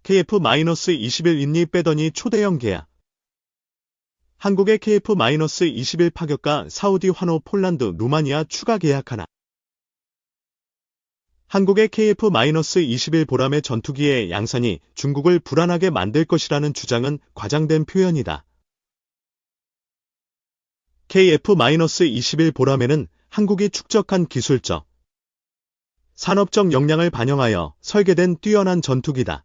KF-21 있니 빼더니 초대형 계약. 한국의 KF-21 파격과 사우디 환호 폴란드 루마니아 추가 계약 하나. 한국의 KF-21 보람의 전투기의 양산이 중국을 불안하게 만들 것이라는 주장은 과장된 표현이다. KF-21 보람에는 한국이 축적한 기술적, 산업적 역량을 반영하여 설계된 뛰어난 전투기다.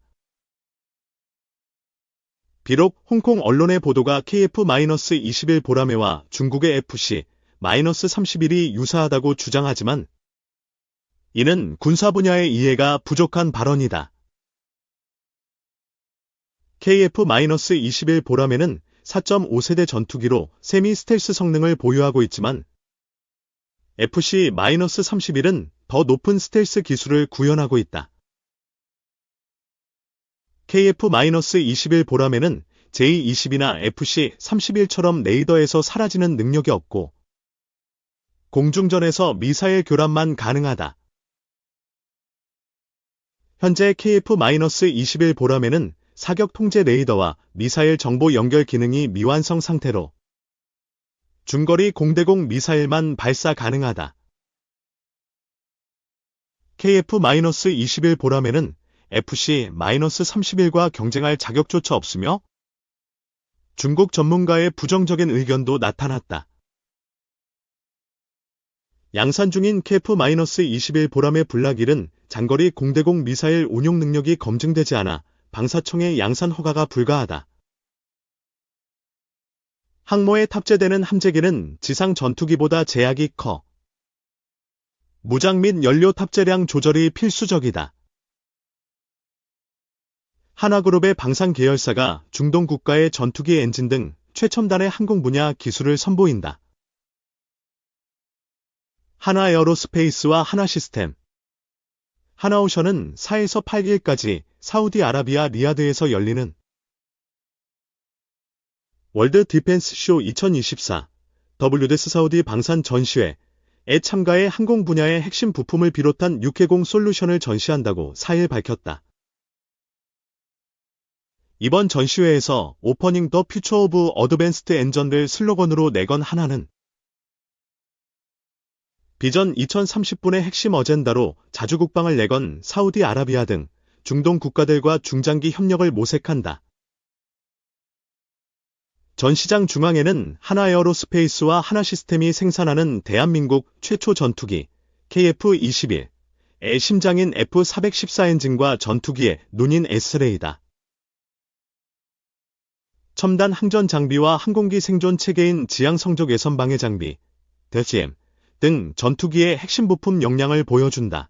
비록 홍콩 언론의 보도가 KF-21 보라매와 중국의 FC-31이 유사하다고 주장하지만 이는 군사 분야의 이해가 부족한 발언이다. KF-21 보라매는 4.5세대 전투기로 세미 스텔스 성능을 보유하고 있지만 FC-31은 더 높은 스텔스 기술을 구현하고 있다. KF-21 보라매는 J-20이나 FC-31처럼 레이더에서 사라지는 능력이 없고 공중전에서 미사일 교란만 가능하다. 현재 KF-21 보라매는 사격 통제 레이더와 미사일 정보 연결 기능이 미완성 상태로 중거리 공대공 미사일만 발사 가능하다. KF-21 보라매는 FC-31과 경쟁할 자격조차 없으며 중국 전문가의 부정적인 의견도 나타났다. 양산 중인 KF-21 보라매 블락일은 장거리 공대공 미사일 운용 능력이 검증되지 않아 방사청의 양산 허가가 불가하다. 항모에 탑재되는 함재기는 지상 전투기보다 제약이 커 무장 및 연료 탑재량 조절이 필수적이다. 하나그룹의 방산 계열사가 중동 국가의 전투기 엔진 등 최첨단의 항공 분야 기술을 선보인다. 하나에어로스페이스와 하나시스템, 하나오션은 4에서 8일까지 사우디아라비아 리야드에서 열리는 월드 디펜스 쇼 2024 WDS 사우디 방산 전시회에 참가해 항공 분야의 핵심 부품을 비롯한 육해공 솔루션을 전시한다고 4일 밝혔다. 이번 전시회에서 오퍼닝 더 퓨처 오브 어드밴스드 엔전을 슬로건으로 내건 하나는 비전 2030분의 핵심 어젠다로 자주국방을 내건 사우디아라비아 등 중동 국가들과 중장기 협력을 모색한다. 전시장 중앙에는 하나에어로스페이스와 하나시스템이 생산하는 대한민국 최초 전투기 KF-21의 심장인 F-414 엔진과 전투기의 눈인 S레이다. 첨단 항전 장비와 항공기 생존 체계인 지향 성적 예선 방해 장비, DCM 등 전투기의 핵심 부품 역량을 보여준다.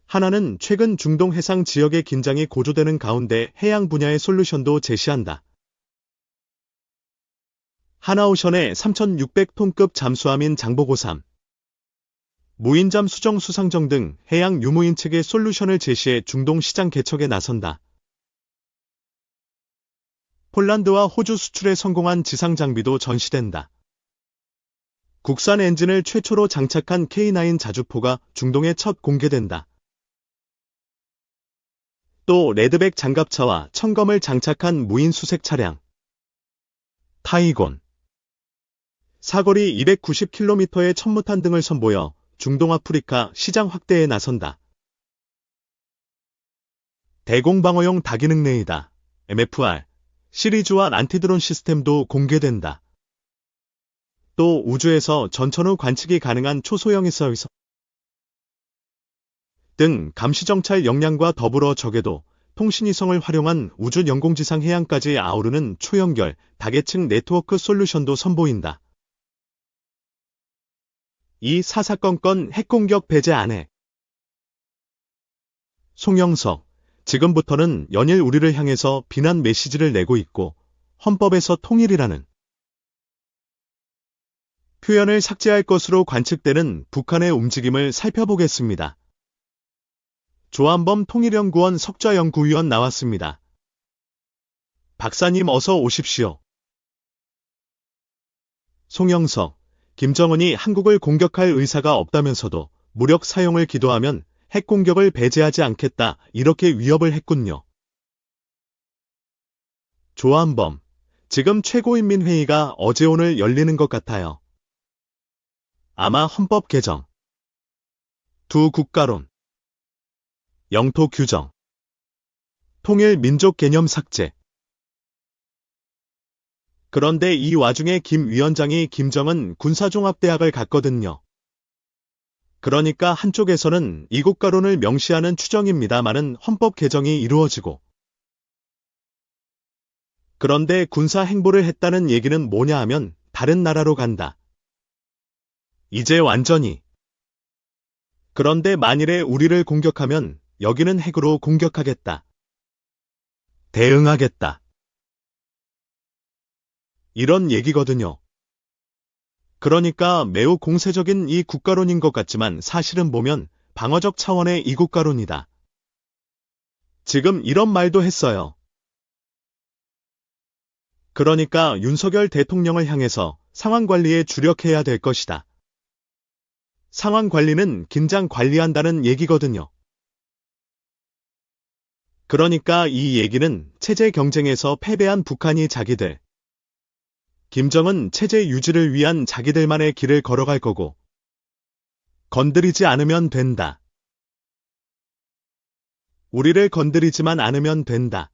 하나는 최근 중동 해상 지역의 긴장이 고조되는 가운데 해양 분야의 솔루션도 제시한다. 하나오션의 3600톤급 잠수함인 장보고3, 무인잠 수정 수상정 등 해양 유무인 체계 솔루션을 제시해 중동 시장 개척에 나선다. 폴란드와 호주 수출에 성공한 지상 장비도 전시된다. 국산 엔진을 최초로 장착한 K9 자주포가 중동에 첫 공개된다. 또 레드백 장갑차와 청검을 장착한 무인 수색 차량 타이곤, 사거리 290km의 천무탄 등을 선보여 중동 아프리카 시장 확대에 나선다. 대공방어용 다기능 레이더 MFR 시리즈와 안티드론 시스템도 공개된다. 또 우주에서 전천후 관측이 가능한 초소형 서비스 등 감시정찰 역량과 더불어 저궤도, 통신위성을 활용한 우주 영공지상 해양까지 아우르는 초연결, 다계층 네트워크 솔루션도 선보인다. 이 사사건건 핵공격 배제 안해. 송영석, 지금부터는 연일 우리를 향해서 비난 메시지를 내고 있고 헌법에서 통일이라는 표현을 삭제할 것으로 관측되는 북한의 움직임을 살펴보겠습니다. 조한범 통일연구원 석좌연구위원 나왔습니다. 박사님 어서 오십시오. 송영석, 김정은이 한국을 공격할 의사가 없다면서도 무력 사용을 기도하면 핵 공격을 배제하지 않겠다 이렇게 위협을 했군요. 조한범, 지금 최고인민회의가 어제 오늘 열리는 것 같아요. 아마 헌법 개정, 두 국가론, 영토 규정, 통일 민족 개념 삭제. 그런데 이 와중에 김 위원장이 김정은 군사종합대학을 갔거든요. 그러니까 한쪽에서는 이국가론을 명시하는 추정입니다마는 헌법 개정이 이루어지고, 그런데 군사 행보를 했다는 얘기는 뭐냐 하면 다른 나라로 간다. 이제 완전히. 그런데 만일에 우리를 공격하면 여기는 핵으로 공격하겠다. 대응하겠다. 이런 얘기거든요. 그러니까 매우 공세적인 이 국가론인 것 같지만 사실은 보면 방어적 차원의 이국가론이다. 지금 이런 말도 했어요. 그러니까 윤석열 대통령을 향해서 상황 관리에 주력해야 될 것이다. 상황 관리는 긴장 관리한다는 얘기거든요. 그러니까 이 얘기는 체제 경쟁에서 패배한 북한이 자기들, 김정은 체제 유지를 위한 자기들만의 길을 걸어갈 거고, 건드리지 않으면 된다. 우리를 건드리지만 않으면 된다.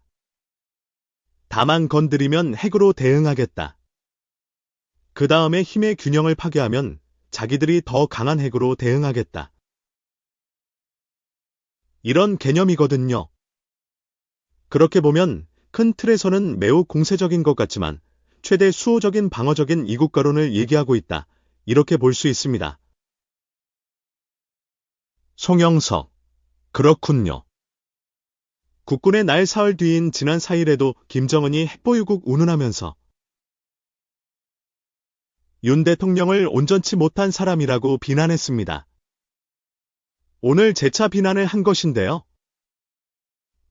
다만 건드리면 핵으로 대응하겠다. 그 다음에 힘의 균형을 파괴하면 자기들이 더 강한 핵으로 대응하겠다. 이런 개념이거든요. 그렇게 보면 큰 틀에서는 매우 공세적인 것 같지만 최대 수호적인 방어적인 이국가론을 얘기하고 있다. 이렇게 볼 수 있습니다. 송영석, 그렇군요. 국군의 날 사흘 뒤인 지난 4일에도 김정은이 핵보유국 운운하면서 윤 대통령을 온전치 못한 사람이라고 비난했습니다. 오늘 재차 비난을 한 것인데요.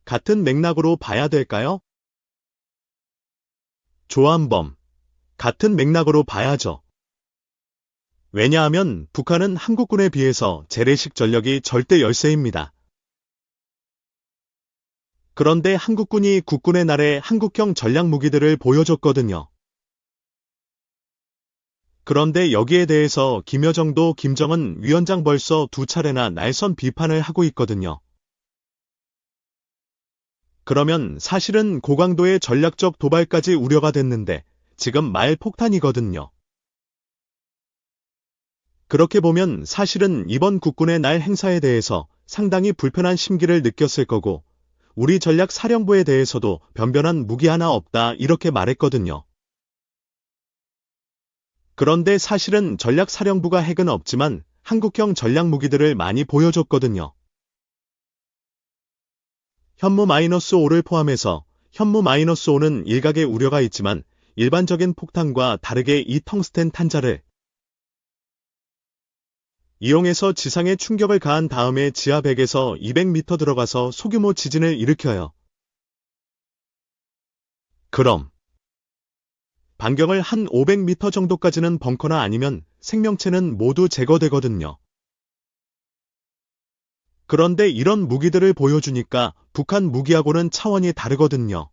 같은 맥락으로 봐야 될까요? 조한범, 같은 맥락으로 봐야죠. 왜냐하면 북한은 한국군에 비해서 재래식 전력이 절대 열세입니다. 그런데 한국군이 국군의 날에 한국형 전략 무기들을 보여줬거든요. 그런데 여기에 대해서 김여정도 김정은 위원장 벌써 2차례나 날선 비판을 하고 있거든요. 그러면 사실은 고강도의 전략적 도발까지 우려가 됐는데 지금 말 폭탄이거든요. 그렇게 보면 사실은 이번 국군의 날 행사에 대해서 상당히 불편한 심기를 느꼈을 거고 우리 전략사령부에 대해서도 변변한 무기 하나 없다 이렇게 말했거든요. 그런데 사실은 전략사령부가 핵은 없지만 한국형 전략무기들을 많이 보여줬거든요. 현무-5를 포함해서 현무-5는 일각의 우려가 있지만 일반적인 폭탄과 다르게 이 텅스텐 탄자를 이용해서 지상에 충격을 가한 다음에 지하 100에서 200m 들어가서 소규모 지진을 일으켜요. 그럼 반경을 한 500m 정도까지는 벙커나 아니면 생명체는 모두 제거되거든요. 그런데 이런 무기들을 보여주니까 북한 무기하고는 차원이 다르거든요.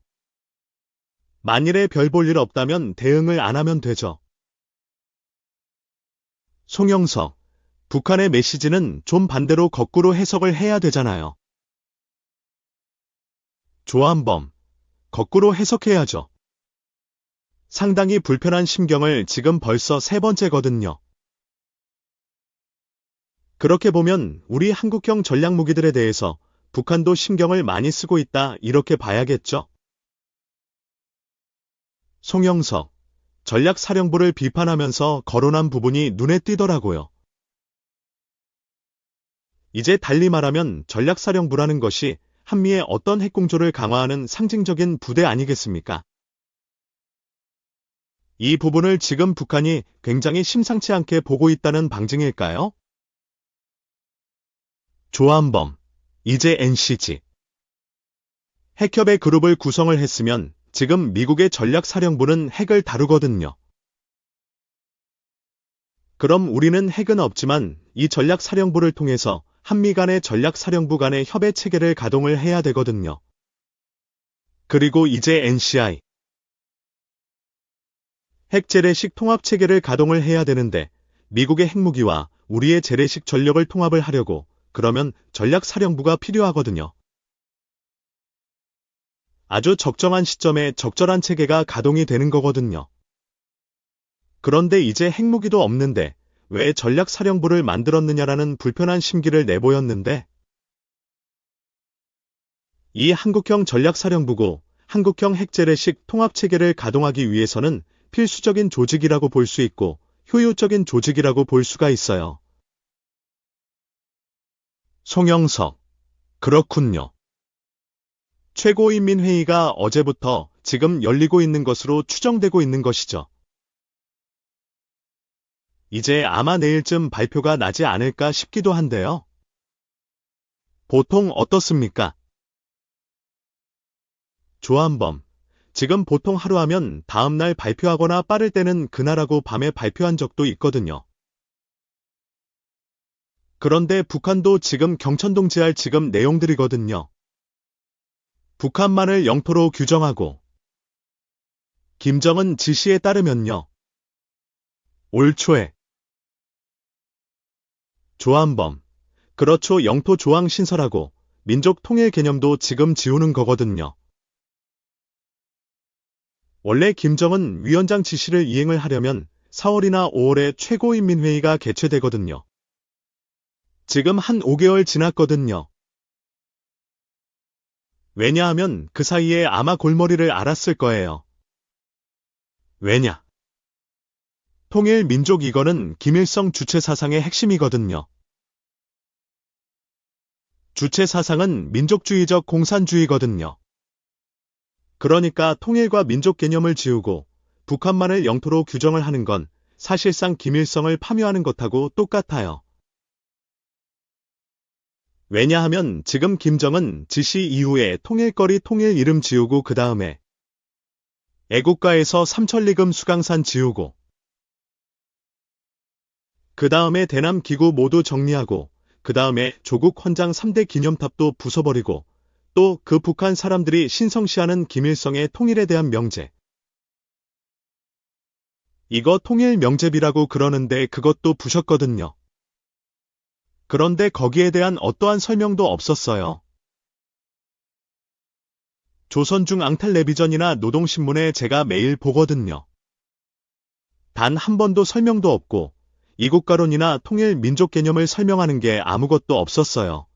만일에 별 볼 일 없다면 대응을 안 하면 되죠. 송영석, 북한의 메시지는 좀 반대로 거꾸로 해석을 해야 되잖아요. 조한범, 거꾸로 해석해야죠. 상당히 불편한 심경을 지금 벌써 3번째거든요. 그렇게 보면 우리 한국형 전략무기들에 대해서 북한도 신경을 많이 쓰고 있다 이렇게 봐야겠죠. 송영석, 전략사령부를 비판하면서 거론한 부분이 눈에 띄더라고요. 이제 달리 말하면 전략사령부라는 것이 한미의 어떤 핵공조를 강화하는 상징적인 부대 아니겠습니까? 이 부분을 지금 북한이 굉장히 심상치 않게 보고 있다는 방증일까요? 조한범, 이제 NCG. 핵협의 그룹을 구성을 했으면 지금 미국의 전략사령부는 핵을 다루거든요. 그럼 우리는 핵은 없지만 이 전략사령부를 통해서 한미 간의 전략사령부 간의 협의 체계를 가동을 해야 되거든요. 그리고 이제 NCI 핵재래식 통합체계를 가동을 해야 되는데 미국의 핵무기와 우리의 재래식 전력을 통합을 하려고 그러면 전략사령부가 필요하거든요. 아주 적정한 시점에 적절한 체계가 가동이 되는 거거든요. 그런데 이제 핵무기도 없는데 왜 전략사령부를 만들었느냐라는 불편한 심기를 내보였는데 이 한국형 전략사령부고 한국형 핵재래식 통합체계를 가동하기 위해서는 필수적인 조직이라고 볼 수 있고 효율적인 조직이라고 볼 수가 있어요. 송영석. 그렇군요. 최고인민회의가 어제부터 지금 열리고 있는 것으로 추정되고 있는 것이죠. 이제 아마 내일쯤 발표가 나지 않을까 싶기도 한데요. 보통 어떻습니까? 조한범. 지금 보통 하루 하면 다음날 발표하거나 빠를 때는 그날하고 밤에 발표한 적도 있거든요. 그런데 북한도 지금 경천동 지할 지금 내용들이거든요. 북한만을 영토로 규정하고 김정은 지시에 따르면요. 올 초에 조한범. 그렇죠. 영토 조항 신설하고 민족 통일 개념도 지금 지우는 거거든요. 원래 김정은 위원장 지시를 이행을 하려면 4월이나 5월에 최고인민회의가 개최되거든요. 지금 한 5개월 지났거든요. 왜냐하면 그 사이에 아마 골머리를 앓았을 거예요. 왜냐? 통일 민족 이거는 김일성 주체 사상의 핵심이거든요. 주체 사상은 민족주의적 공산주의거든요. 그러니까 통일과 민족 개념을 지우고 북한만을 영토로 규정을 하는 건 사실상 김일성을 파묘하는 것하고 똑같아요. 왜냐하면 지금 김정은 지시 이후에 통일거리 통일 이름 지우고 그 다음에 애국가에서 삼천리금 수강산 지우고 그 다음에 대남 기구 모두 정리하고 그 다음에 조국 헌장 3대 기념탑도 부숴버리고 또 그 북한 사람들이 신성시하는 김일성의 통일에 대한 명제. 이거 통일 명제비라고 그러는데 그것도 부셨거든요. 그런데 거기에 대한 어떠한 설명도 없었어요. 조선중앙텔레비전이나 노동신문에 제가 매일 보거든요. 단 한 번도 설명도 없고 이국가론이나 통일 민족 개념을 설명하는 게 아무것도 없었어요.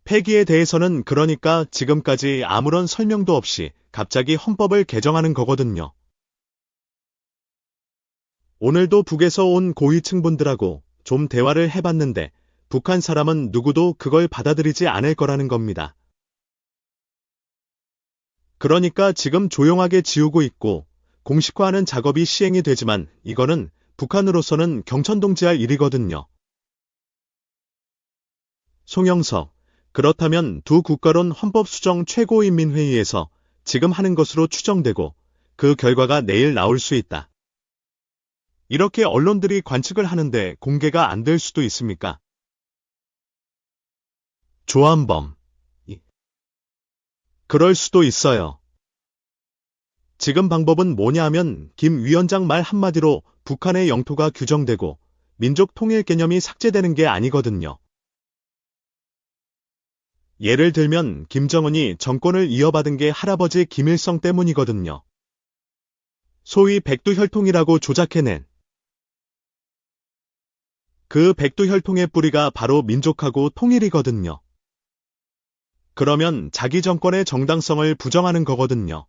폐기에 대해서는 그러니까 지금까지 아무런 설명도 없이 갑자기 헌법을 개정하는 거거든요. 오늘도 북에서 온 고위층 분들하고 좀 대화를 해봤는데 북한 사람은 누구도 그걸 받아들이지 않을 거라는 겁니다. 그러니까 지금 조용하게 지우고 있고 공식화하는 작업이 시행이 되지만 이거는 북한으로서는 경천동지할 일이거든요. 송영석. 그렇다면 두 국가론 헌법수정 최고인민회의에서 지금 하는 것으로 추정되고 그 결과가 내일 나올 수 있다. 이렇게 언론들이 관측을 하는데 공개가 안 될 수도 있습니까? 조한범. 그럴 수도 있어요. 지금 방법은 뭐냐 하면 김 위원장 말 한마디로 북한의 영토가 규정되고 민족 통일 개념이 삭제되는 게 아니거든요. 예를 들면 김정은이 정권을 이어받은 게 할아버지 김일성 때문이거든요. 소위 백두혈통이라고 조작해낸 그 백두혈통의 뿌리가 바로 민족하고 통일이거든요. 그러면 자기 정권의 정당성을 부정하는 거거든요.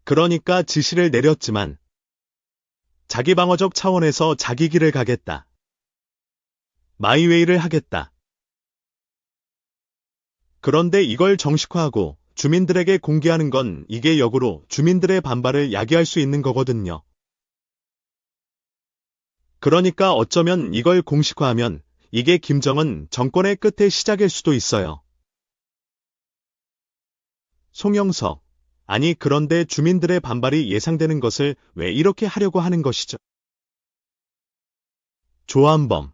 그러니까 지시를 내렸지만 자기 방어적 차원에서 자기 길을 가겠다. 마이웨이를 하겠다. 그런데 이걸 정식화하고 주민들에게 공개하는 건 이게 역으로 주민들의 반발을 야기할 수 있는 거거든요. 그러니까 어쩌면 이걸 공식화하면 이게 김정은 정권의 끝의 시작일 수도 있어요. 송영석. 아니 그런데 주민들의 반발이 예상되는 것을 왜 이렇게 하려고 하는 것이죠? 조한범,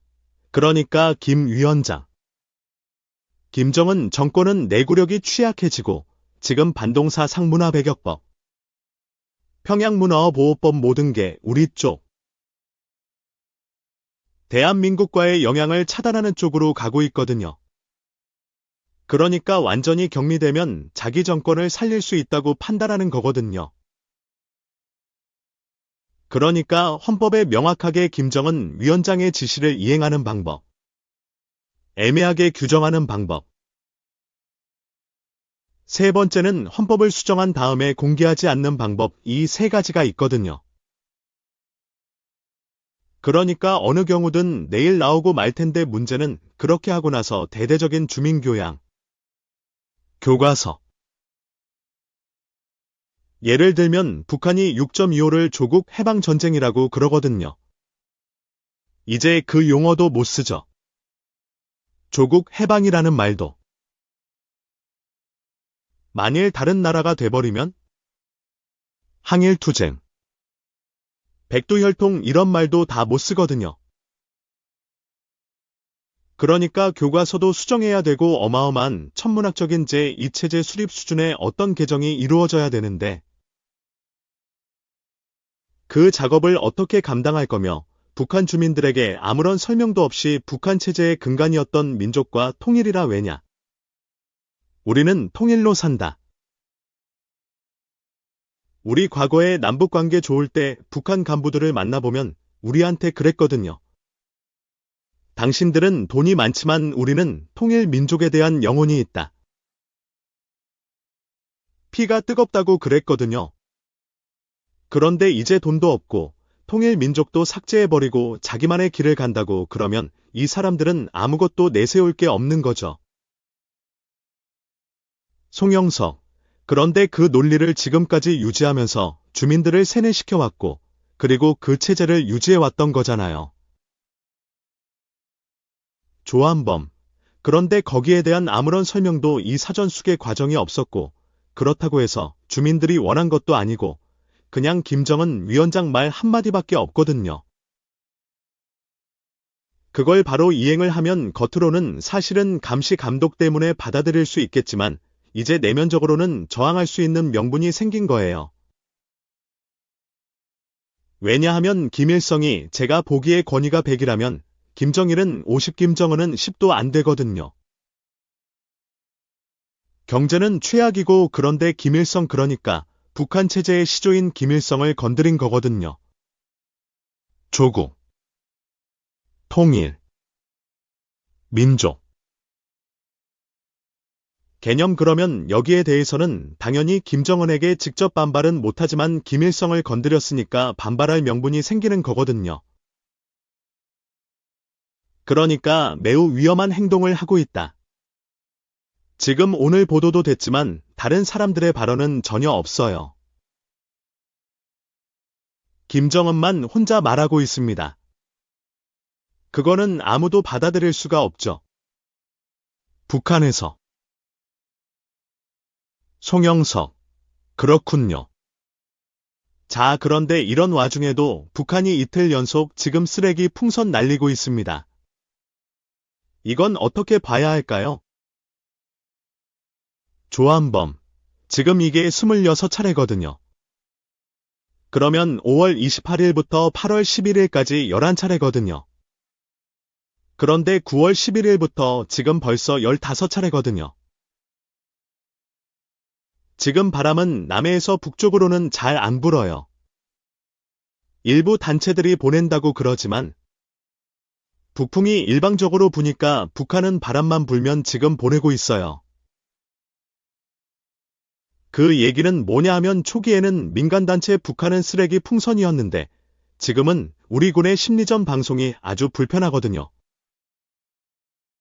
그러니까 김 위원장. 김정은 정권은 내구력이 취약해지고 지금 반동사 상문화 배격법, 평양문화보호법 모든 게 우리 쪽, 대한민국과의 영향을 차단하는 쪽으로 가고 있거든요. 그러니까 완전히 격리되면 자기 정권을 살릴 수 있다고 판단하는 거거든요. 그러니까 헌법에 명확하게 김정은 위원장의 지시를 이행하는 방법, 애매하게 규정하는 방법. 세 번째는 헌법을 수정한 다음에 공개하지 않는 방법, 이 세 가지가 있거든요. 그러니까 어느 경우든 내일 나오고 말 텐데 문제는 그렇게 하고 나서 대대적인 주민교양, 교과서. 예를 들면 북한이 6.25를 조국 해방전쟁이라고 그러거든요. 이제 그 용어도 못 쓰죠. 조국 해방이라는 말도. 만일 다른 나라가 돼버리면? 항일투쟁, 백두혈통 이런 말도 다 못 쓰거든요. 그러니까 교과서도 수정해야 되고 어마어마한 천문학적인 제2체제 수립 수준의 어떤 개정이 이루어져야 되는데 그 작업을 어떻게 감당할 거며 북한 주민들에게 아무런 설명도 없이 북한 체제의 근간이었던 민족과 통일이라 왜냐. 우리는 통일로 산다. 우리 과거에 남북관계 좋을 때 북한 간부들을 만나보면 우리한테 그랬거든요. 당신들은 돈이 많지만 우리는 통일 민족에 대한 영혼이 있다. 피가 뜨겁다고 그랬거든요. 그런데 이제 돈도 없고 통일 민족도 삭제해버리고 자기만의 길을 간다고 그러면 이 사람들은 아무것도 내세울 게 없는 거죠. 송영석. 그런데 그 논리를 지금까지 유지하면서 주민들을 세뇌시켜왔고 그리고 그 체제를 유지해왔던 거잖아요. 조한범. 그런데 거기에 대한 아무런 설명도 이 사전 수계 과정이 없었고 그렇다고 해서 주민들이 원한 것도 아니고 그냥 김정은 위원장 말 한마디밖에 없거든요. 그걸 바로 이행을 하면 겉으로는 사실은 감시 감독 때문에 받아들일 수 있겠지만 이제 내면적으로는 저항할 수 있는 명분이 생긴 거예요. 왜냐하면 김일성이 제가 보기에 권위가 100이라면 김정일은 50, 김정은은 10도 안 되거든요. 경제는 최악이고 그런데 김일성 그러니까 북한 체제의 시조인 김일성을 건드린 거거든요. 조국, 통일, 민족. 개념 그러면 여기에 대해서는 당연히 김정은에게 직접 반발은 못하지만 김일성을 건드렸으니까 반발할 명분이 생기는 거거든요. 그러니까 매우 위험한 행동을 하고 있다. 지금 오늘 보도도 됐지만 다른 사람들의 발언은 전혀 없어요. 김정은만 혼자 말하고 있습니다. 그거는 아무도 받아들일 수가 없죠. 북한에서. 송영석. 그렇군요. 자, 그런데 이런 와중에도 북한이 이틀 연속 지금 쓰레기 풍선 날리고 있습니다. 이건 어떻게 봐야 할까요? 조한범. 지금 이게 26차례거든요. 그러면 5월 28일부터 8월 11일까지 11차례거든요. 그런데 9월 11일부터 지금 벌써 15차례거든요. 지금 바람은 남해에서 북쪽으로는 잘 안 불어요. 일부 단체들이 보낸다고 그러지만 북풍이 일방적으로 부니까 북한은 바람만 불면 지금 보내고 있어요. 그 얘기는 뭐냐 하면 초기에는 민간단체 북한은 쓰레기 풍선이었는데 지금은 우리 군의 심리전 방송이 아주 불편하거든요.